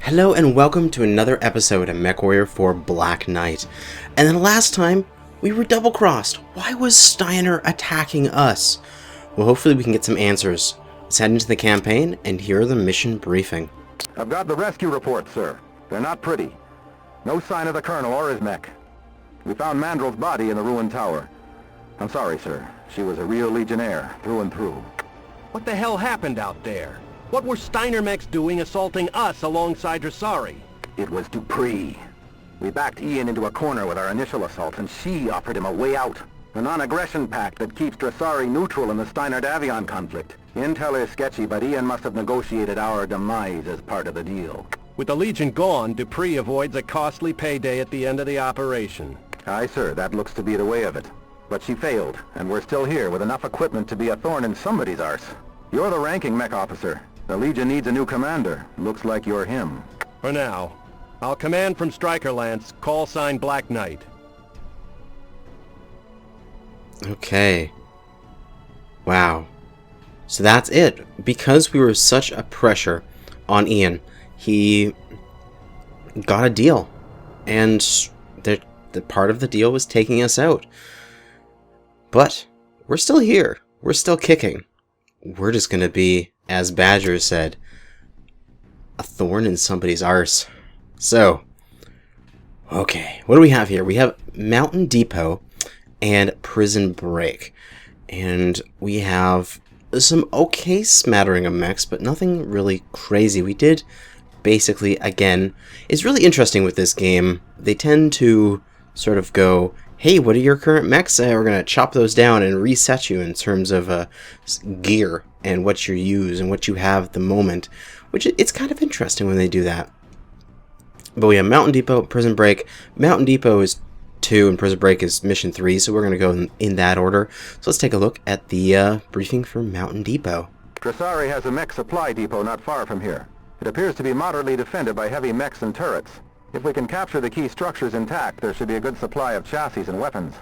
Hello and welcome to another episode of MW4 Black Knight. And then last time, we were double-crossed. Why was Steiner attacking us? Well, hopefully we can get some answers. Let's head into the campaign and hear the mission briefing. I've got the rescue reports, sir. They're not pretty. No sign of the Colonel or his mech. We found Mandrel's body in the ruined tower. I'm sorry, sir. She was a real Legionnaire, through and through. What the hell happened out there? What were Steiner mechs doing assaulting us alongside Dressari? It was Dupree. We backed Ian into a corner with our initial assault, and she offered him a way out. The non-aggression pact that keeps Dressari neutral in the Steiner-Davion conflict. Intel is sketchy, but Ian must have negotiated our demise as part of the deal. With the Legion gone, Dupree avoids a costly payday at the end of the operation. Aye, sir, that looks to be the way of it. But she failed, and we're still here with enough equipment to be a thorn in somebody's arse. You're the ranking mech officer. The Legion needs a new commander. Looks like you're him. For now. I'll command from Striker Lance, call sign Black Knight. Okay. Wow. So that's it. Because we were such a pressure on Ian, he got a deal. And the part of the deal was taking us out. But we're still here. We're still kicking. We're just going to be, as Badger said, a thorn in somebody's arse. So, okay, what do we have here? We have Mountain Depot and Prison Break. And we have some okay smattering of mechs, but nothing really crazy. We did basically, again, it's really interesting with this game. They tend to sort of go, hey, what are your current mechs? We're going to chop those down and reset you in terms of gear and what you use and what you have at the moment, which it's kind of interesting when they do that. But we have Mountain Depot, Prison Break. Mountain Depot is 2 and Prison Break is Mission 3, so we're going to go in that order. So let's take a look at the briefing for Mountain Depot. Dressari has a mech supply depot not far from here. It appears to be moderately defended by heavy mechs and turrets. If we can capture the key structures intact, there should be a good supply of chassis and weapons.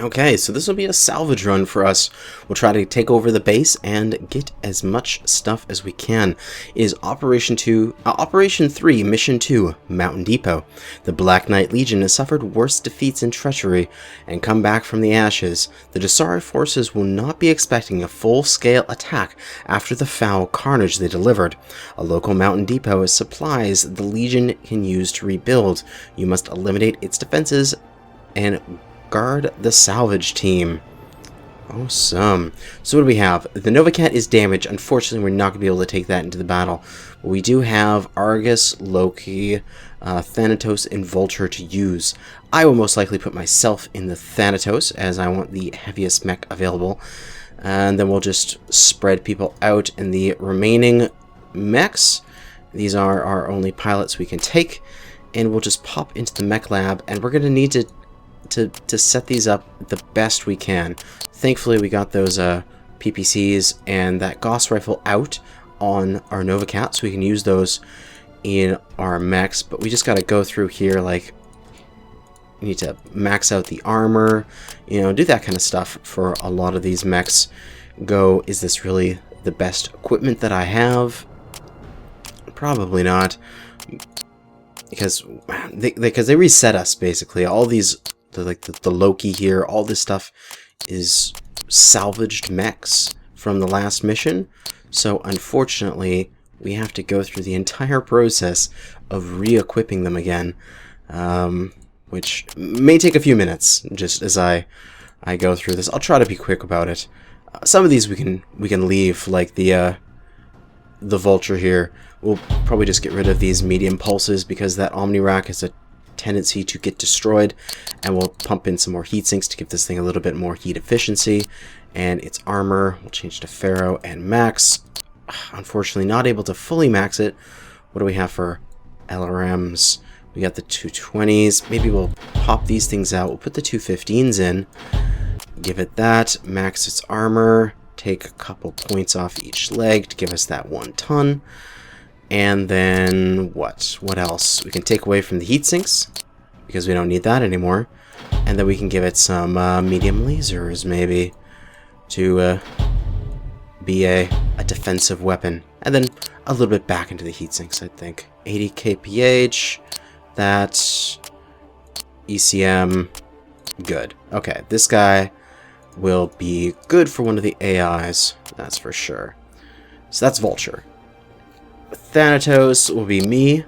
Okay, so this will be a salvage run for us. We'll try to take over the base and get as much stuff as we can. It is Operation 3, Mission 2, Mountain Depot. The Black Knight Legion has suffered worse defeats and treachery and come back from the ashes. The Dressari forces will not be expecting a full-scale attack after the foul carnage they delivered. A local Mountain Depot has supplies the Legion can use to rebuild. You must eliminate its defenses and guard the salvage team. Awesome. So what do we have? The Novacat is damaged. Unfortunately, we're not going to be able to take that into the battle. But we do have Argus, Loki, Thanatos, and Vulture to use. I will most likely put myself in the Thanatos, as I want the heaviest mech available. And then we'll just spread people out in the remaining mechs. These are our only pilots we can take. And we'll just pop into the mech lab. And we're going to need to set these up the best we can. Thankfully, we got those PPCs and that Gauss rifle out on our Novacat, so we can use those in our mechs. But we just got to go through here, like, we need to max out the armor, you know, do that kind of stuff for a lot of these mechs. Go, is this really the best equipment that I have? Probably not, because they reset us basically. All these, like the Loki here, all this stuff is salvaged mechs from the last mission. So unfortunately, we have to go through the entire process of re-equipping them again, which may take a few minutes. Just as I go through this, I'll try to be quick about it. Some of these we can leave, like the Vulture here. We'll probably just get rid of these medium pulses because that Omni Rack has a tendency to get destroyed, and we'll pump in some more heat sinks to give this thing a little bit more heat efficiency. And its armor we'll change to Pharaoh and max. Unfortunately, not able to fully max it. What do we have for LRMs? We got the 220s. Maybe we'll pop these things out. We'll put the 215s in, give it that, max its armor, take a couple points off each leg to give us that 1 ton. And then what else? We can take away from the heat sinks because we don't need that anymore. And then we can give it some medium lasers maybe to be a defensive weapon. And then a little bit back into the heat sinks, I think. 80 kph, that, ECM, good. Okay, this guy will be good for one of the AIs, that's for sure. So that's Vulture. Thanatos will be me,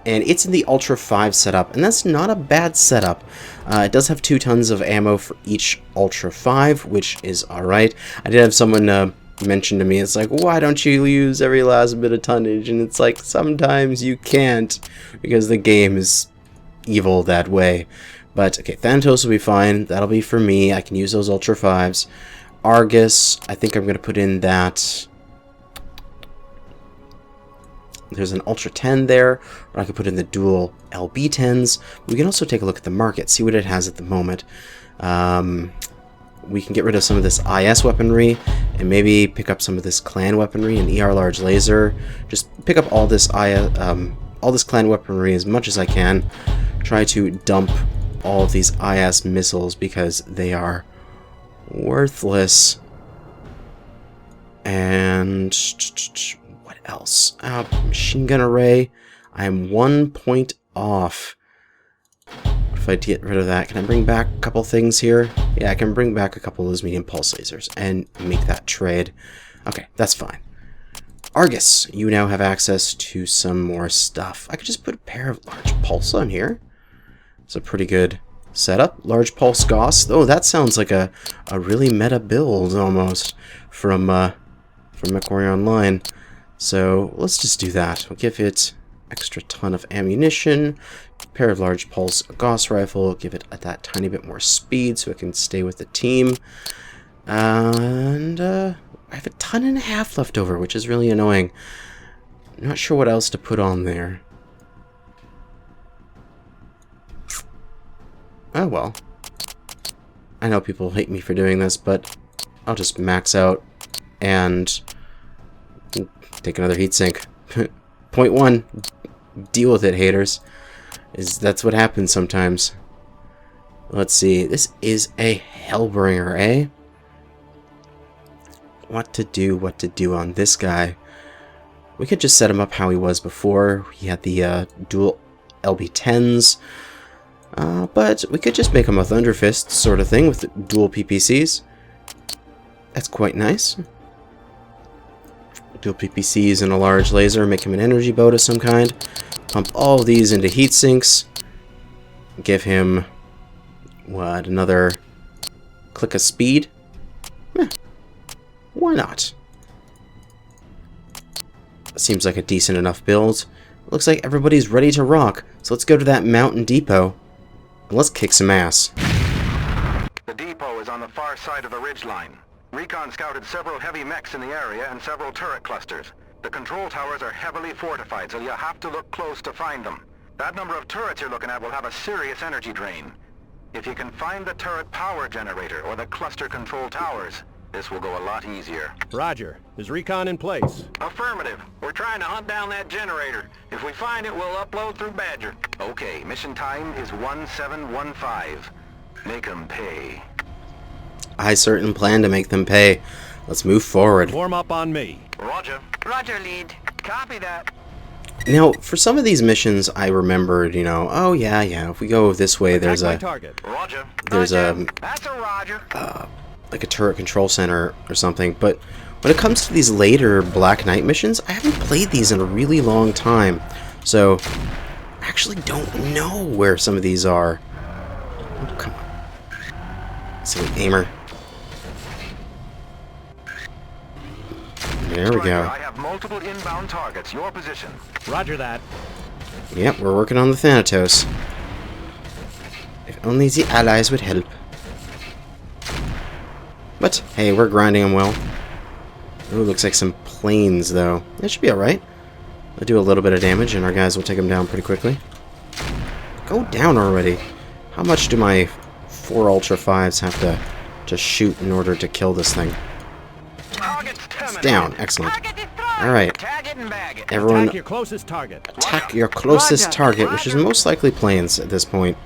and it's in the Ultra 5 setup, and that's not a bad setup. It does have 2 tons of ammo for each Ultra 5, which is alright. I did have someone mention to me, it's like, why don't you use every last bit of tonnage? And it's like, sometimes you can't, because the game is evil that way. But, okay, Thanatos will be fine. That'll be for me. I can use those Ultra 5s. Argus, I think I'm going to put in that. There's an Ultra 10 there, or I could put in the dual LB 10s. We can also take a look at the market, see what it has at the moment. We can get rid of some of this IS weaponry, and maybe pick up some of this clan weaponry and ER large laser. Just pick up all this clan weaponry as much as I can. Try to dump all of these IS missiles because they are worthless. And what else? Machine gun array. I am 1 point off. If I get rid of that, can I bring back a couple things here? Yeah, I can bring back a couple of those medium pulse lasers and make that trade. Okay, that's fine. Argus, you now have access to some more stuff. I could just put a pair of large pulse on here. It's a pretty good setup. Large pulse Gauss. Oh, that sounds like a really meta build almost from MechWarrior Online. So let's just do that. We'll give it extra ton of ammunition, pair of large pulse Gauss rifle, give it that tiny bit more speed so it can stay with the team. And I have a ton and a half left over, which is really annoying. Not sure what else to put on there. Oh well. I know people hate me for doing this, but I'll just max out and take another heatsink. Point 1. Deal with it, haters. That's what happens sometimes. Let's see. This is a Hellbringer, eh? What to do on this guy? We could just set him up how he was before. He had the dual LB10s. But we could just make him a Thunder Fist sort of thing with dual PPCs. That's quite nice. Dual PPCs and a large laser, make him an energy boat of some kind. Pump all of these into heat sinks. Give him, what, another click of speed? Why not? Seems like a decent enough build. Looks like everybody's ready to rock. So let's go to that mountain depot. And let's kick some ass. The depot is on the far side of the ridgeline. Recon scouted several heavy mechs in the area and several turret clusters. The control towers are heavily fortified, so you have to look close to find them. That number of turrets you're looking at will have a serious energy drain. If you can find the turret power generator or the cluster control towers, this will go a lot easier. Roger. Is recon in place? Affirmative. We're trying to hunt down that generator. If we find it, we'll upload through Badger. Okay, mission time is 1715. Make 'em pay. I certainly plan to make them pay. Let's move forward. Warm up on me. Roger. Roger, lead. Copy that. Now, for some of these missions, I remembered, you know, oh yeah, if we go this way, there's a target. Roger. There's a That's a Roger. like a turret control center or something. But when it comes to these later Black Knight missions, I haven't played these in a really long time, so I actually don't know where some of these are. Oh, come on, silly gamer. There we go. I have multiple inbound targets. Your position. Roger that. Yep, we're working on the Thanatos. If only the allies would help. But, hey, we're grinding them well. Ooh, looks like some planes, though. That should be alright. They'll do a little bit of damage, and our guys will take them down pretty quickly. Go down already. How much do my 4 Ultra 5s have to shoot in order to kill this thing? It's down. Excellent. Alright. Everyone, Attack your closest target. attack your closest target, which is most likely planes at this point.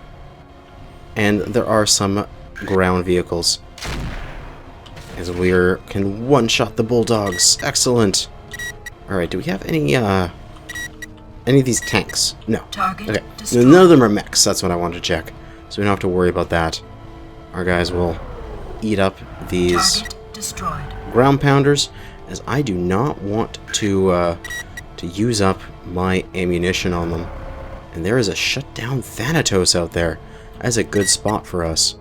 And there are some ground vehicles. As we can one-shot the bulldogs. Excellent. Alright, do we have any of these tanks? No. Target Okay. destroyed. None of them are mechs. That's what I wanted to check. So we don't have to worry about that. Our guys will eat up these Target destroyed. ground pounders, as I do not want to use up my ammunition on them. And there is a shutdown Thanatos out there. That's a good spot for us.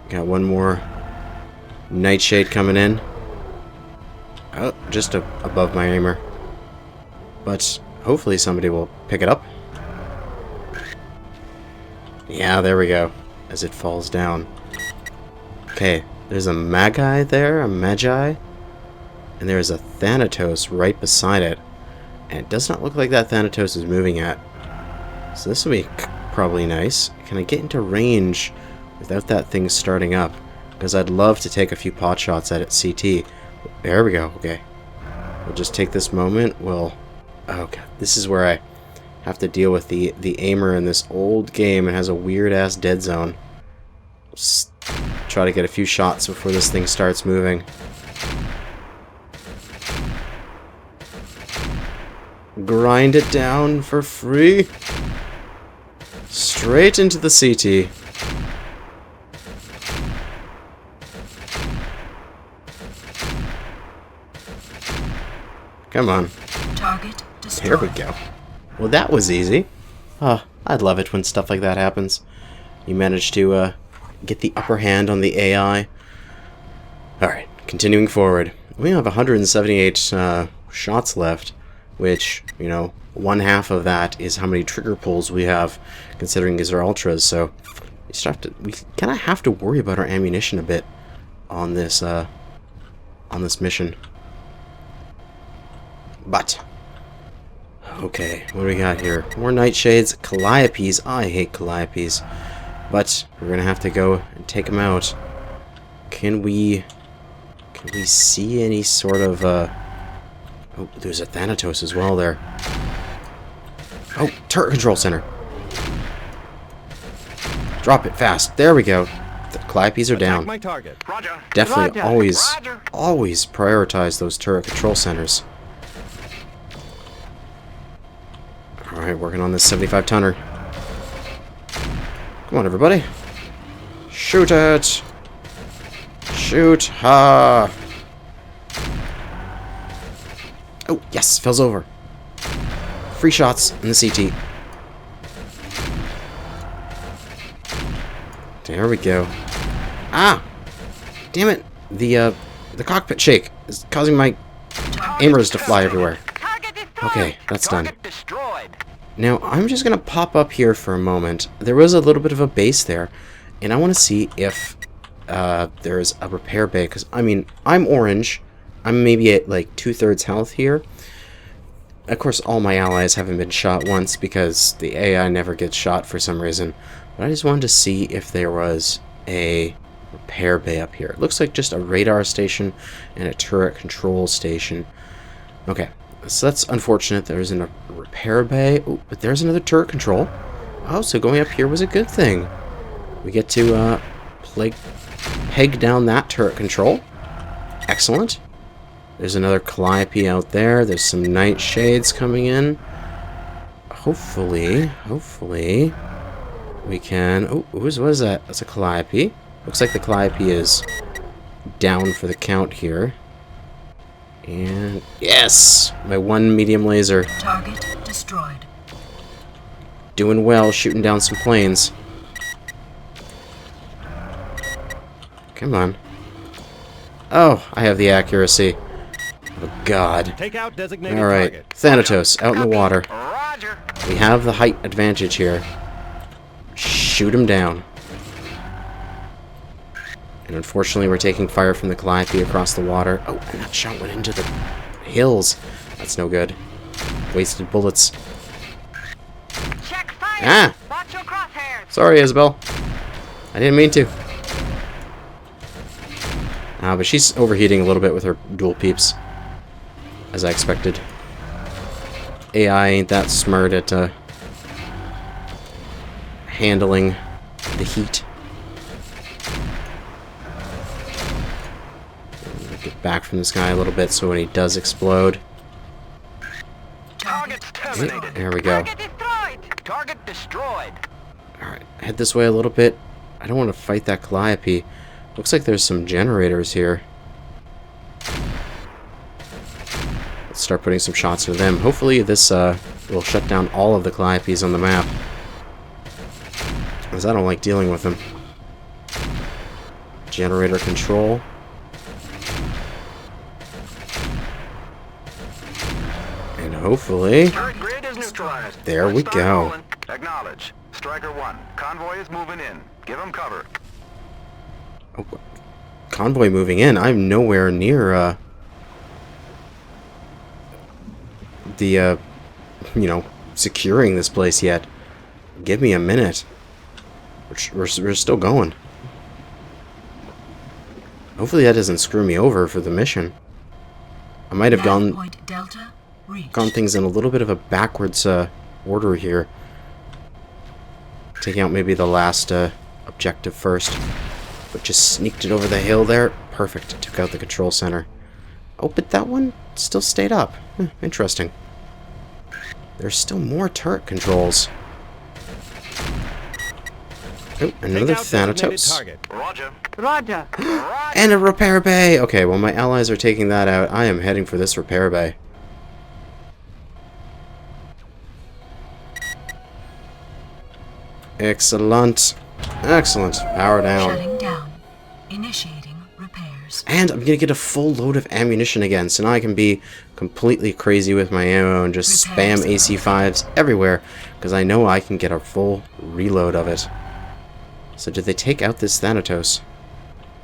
Got one more Nightshade coming in. Oh, just above my aimer. But hopefully somebody will pick it up. Yeah, there we go. As it falls down. Okay, there's a Magi there, a Magi. And there's a Thanatos right beside it. And it does not look like that Thanatos is moving yet. So this will be probably nice. Can I get into range without that thing starting up? Because I'd love to take a few pot shots at it CT. There we go, okay. We'll just take this moment. We'll... Oh god, this is where I have to deal with the aimer in this old game. It has a weird-ass dead zone. Just try to get a few shots before this thing starts moving. Grind it down for free. Straight into the CT. Come on. Target destroyed. Here we go. Well, that was easy. I'd love it when stuff like that happens. You manage to get the upper hand on the AI. Alright, continuing forward. We have 178 shots left, which, you know, one half of that is how many trigger pulls we have, considering these are ultras, so we kind of have to worry about our ammunition a bit on this mission. But okay, what do we got here? More Nightshades, Calliopes. I hate Calliopes, but we're gonna have to go and take them out. Can we see any sort of oh, there's a Thanatos as well there. Oh, turret control center. Drop it fast. There we go. The Calliopes are down. My target. Roger. Definitely Roger. always prioritize those turret control centers. Alright, working on this 75-tonner. Come on, everybody. Shoot it! Shoot! Ha! Oh, yes! Falls over. Free shots in the CT. There we go. Ah! Damn it! The cockpit shake is causing my aimers to fly everywhere. Okay, that's done. Now, I'm just going to pop up here for a moment. There was a little bit of a base there, and I want to see if there's a repair bay, because, I mean, I'm orange. I'm maybe at, like, 2/3 health here. Of course, all my allies haven't been shot once, because the AI never gets shot for some reason. But I just wanted to see if there was a repair bay up here. It looks like just a radar station and a turret control station. Okay. So that's unfortunate. There isn't a repair bay. Oh, but there's another turret control. Oh, so going up here was a good thing. We get to peg down that turret control. Excellent. There's another Calliope out there. There's some Nightshades coming in. Hopefully, we can... Oh, what is that? That's a Calliope. Looks like the Calliope is down for the count here. And yes! My one medium laser. Target destroyed. Doing well, shooting down some planes. Come on. Oh, I have the accuracy. Oh, God. Take out designated Alright, target. Thanatos, out in the water. Roger. We have the height advantage here. Shoot him down. And unfortunately, we're taking fire from the Calliope across the water. Oh, and that shot went into the hills. That's no good. Wasted bullets. Check fire. Ah! Watch your crosshairs. Sorry, Isabel. I didn't mean to. But she's overheating a little bit with her dual peeps. As I expected. AI ain't that smart at handling the heat. back from this guy a little bit so when he does explode. Target's terminated. There we go. Target destroyed. Target destroyed. Alright, head this way a little bit. I don't want to fight that Calliope. Looks like there's some generators here. Let's start putting some shots into them. Hopefully this will shut down all of the Calliopes on the map, because I don't like dealing with them. Generator control. And hopefully... Turret grid is neutralized. There we Start go. rolling. Acknowledge. Striker 1. Convoy is moving in. Give them cover. Oh, convoy moving in. I'm nowhere near the you know, securing this place yet. Give me a minute. We're still going. Hopefully that doesn't screw me over for the mission. I might have gone things in a little bit of a backwards order here. Taking out maybe the last objective first. But just sneaked it over the hill there. Perfect. Took out the control center. Oh, but that one still stayed up. Interesting. There's still more turret controls. Oh, another Thanatos. Roger. Roger. And a repair bay! Okay, well my allies are taking that out. I am heading for this repair bay. Excellent. Excellent. Power down. Shutting down. Initiating repairs. And I'm gonna get a full load of ammunition again, so now I can be completely crazy with my ammo and just spam AC5s everywhere, because I know I can get a full reload of it. So did they take out this Thanatos?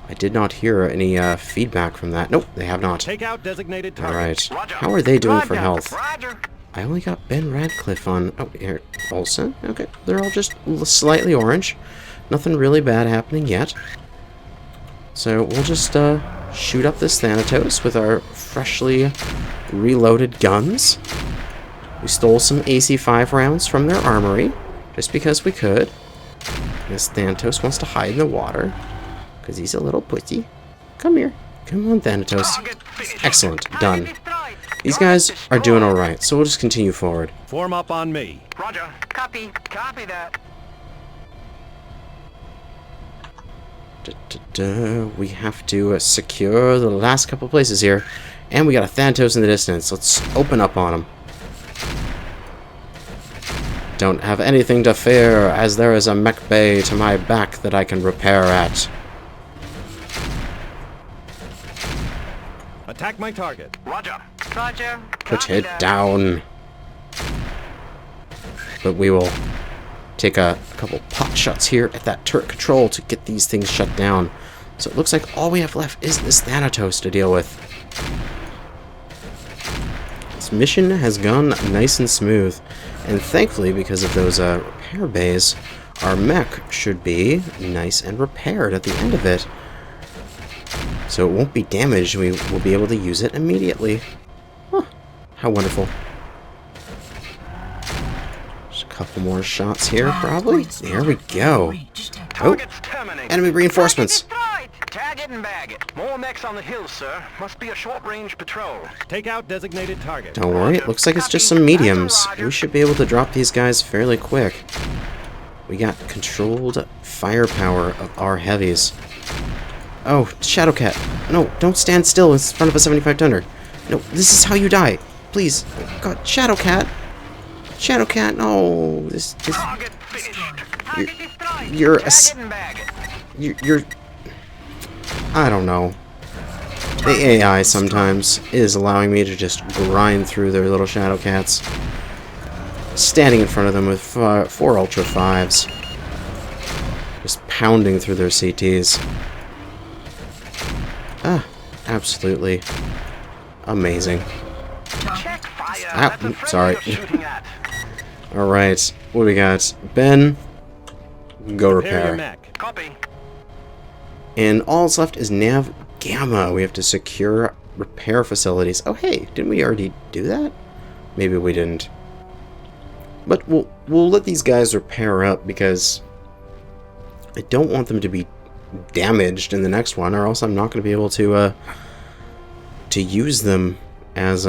I did not hear any feedback from that. Nope, they have not. Take out designated target. Alright. How are they doing for Roger. health? Roger. I only got Ben Radcliffe on... Oh, here. Olsen? Okay. They're all just slightly orange. Nothing really bad happening yet. So we'll just shoot up this Thanatos with our freshly reloaded guns. We stole some AC5 rounds from their armory, just because we could. This Thanatos wants to hide in the water, because he's a little pussy. Come here. Come on, Thanatos. Excellent. Done. Destroyed. These guys are doing alright, so we'll just continue forward. Form up on me. Roger. Copy. Copy that. We have to secure the last couple places here. And we got a Thanatos in the distance. Let's open up on him. Don't have anything to fear, as there is a mech bay to my back that I can repair at. Attack my target. Roger. Roger. Put Copy it that. down. But we will take a couple pot shots here at that turret control to get these things shut down. So it looks like all we have left is this Thanatos to deal with. This mission has gone nice and smooth. And thankfully, because of those repair bays, our mech should be nice and repaired at the end of it. So it won't be damaged. We will be able to use it immediately. Huh. How wonderful. Just a couple more shots here, probably. There we go. Oh, Target's terminated. enemy reinforcements. Destroyed. Tag it and bag it. More mechs on the hill, sir. Must be a short-range patrol. Take out designated target. Don't worry, it looks like it's just some mediums. We should be able to drop these guys fairly quick. We got controlled firepower of our heavies. Oh, Shadowcat. No, don't stand still in front of a 75 tonner. No, this is how you die. Please. Oh, God, Shadowcat. Shadowcat, no. This Target finished. Target destroyed. you're a... Tag it and bag it. You're... I don't know. The AI sometimes is allowing me to just grind through their little Shadowcats. Standing in front of them with 4 Ultra 5s. Just pounding through their CTs. Ah, absolutely amazing. Check fire. Ah, That's a friendly sorry. you're shooting at. Alright, what do we got? Ben, go Repair your repair. mech. Copy. And all that's left is Nav Gamma. We have to secure repair facilities. Oh hey, didn't we already do that? Maybe we didn't. But we'll let these guys repair up, because I don't want them to be damaged in the next one, or else I'm not going to be able to to use them as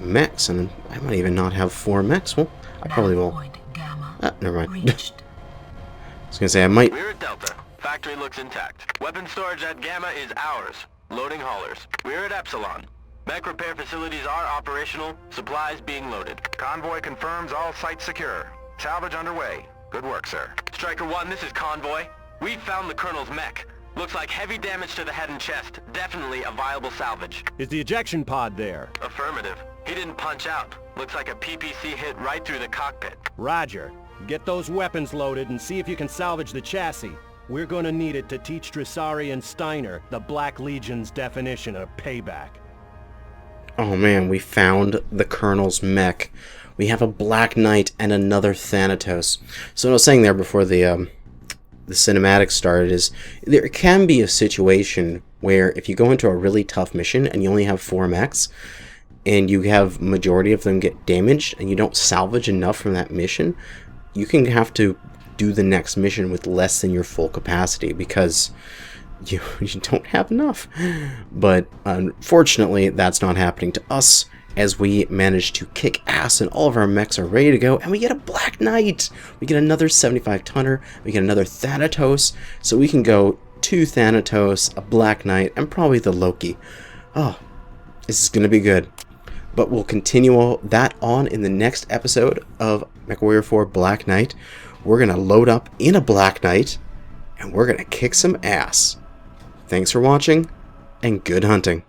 mechs, and I might even not have 4 mechs. Well, I probably will. Point Gamma Never mind. reached. I was gonna say I might. We're at Delta. Factory looks intact. Weapon storage at Gamma is ours. Loading haulers. We're at Epsilon. Mech repair facilities are operational. Supplies being loaded. Convoy confirms all sites secure. Salvage underway. Good work, sir. Striker 1, this is Convoy. We found the Colonel's mech. Looks like heavy damage to the head and chest. Definitely a viable salvage. Is the ejection pod there? Affirmative. He didn't punch out. Looks like a PPC hit right through the cockpit. Roger. Get those weapons loaded and see if you can salvage the chassis. We're gonna need it to teach Dressari and Steiner the Black Legion's definition of payback. Oh man, we found the Colonel's mech. We have a Black Knight and another Thanatos. So what I was saying there before the cinematic started is there can be a situation where if you go into a really tough mission and you only have 4 mechs and you have majority of them get damaged and you don't salvage enough from that mission, you can have to do the next mission with less than your full capacity because you don't have enough. But unfortunately, that's not happening to us, as we managed to kick ass and all of our mechs are ready to go, and we get a Black Knight. We get another 75-tonner, we get another Thanatos, so we can go 2 Thanatos, a Black Knight, and probably the Loki. Oh, this is going to be good. But we'll continue all that on in the next episode of MW4 Black Knight. We're going to load up in a Black Knight, and we're going to kick some ass. Thanks for watching, and good hunting.